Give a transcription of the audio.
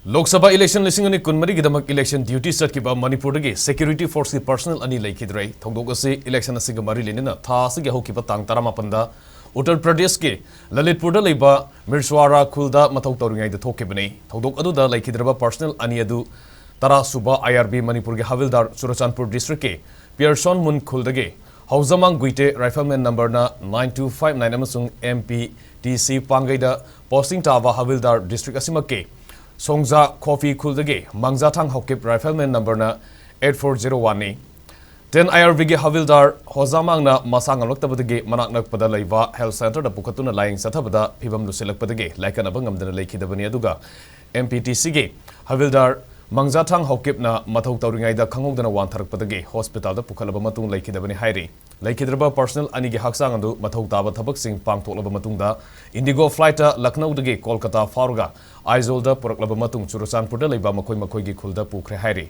Lok Sabha election listing ani kunmari gidamak election duty satkiba Manipur dagi security force ki personnel ani leikhidare thongdok ase election asiga mari lenina tha asigi hokiba tang 18 da Uttar Pradesh ke Lalitpur da leiba Mirswara khul da mathou tawringai da thokibani thongdok adu da leikhidraba personnel ani adu tara suba IRB Manipur ge havildar churachandpur district ke Pearson mun khul dagi Hauzamang guite rifleman number na 9259 amasung MPTC pangai da posting tawa havildar district asimake Songza Coffee Kuldage, Mangzatang Hokip Rifleman number na 8401 ni. 10 IRV ge Havildar Hozamang na Masang Loktabadage Manaknak pada Leiba Health Center da Pukatuna lying Satabada Pibam Lusilak Padage, like an abangam than Leikhidare Duga. MPTC ge Havildar Mangzatang Hokip na mathou-naba da Kangog than a one Tarak Padage, Hospital da Pukalabamatung Leikhidare hairi. Leikhidare personnel Anigi Haksangandu, mathou-naba tabak sing pangthok-naba da Indigo flight Lucknow dage Kolkata Faruga. Aizolda purakhre matung churachandpur da leiba makhoi makhoigi khul da purakhre hairi.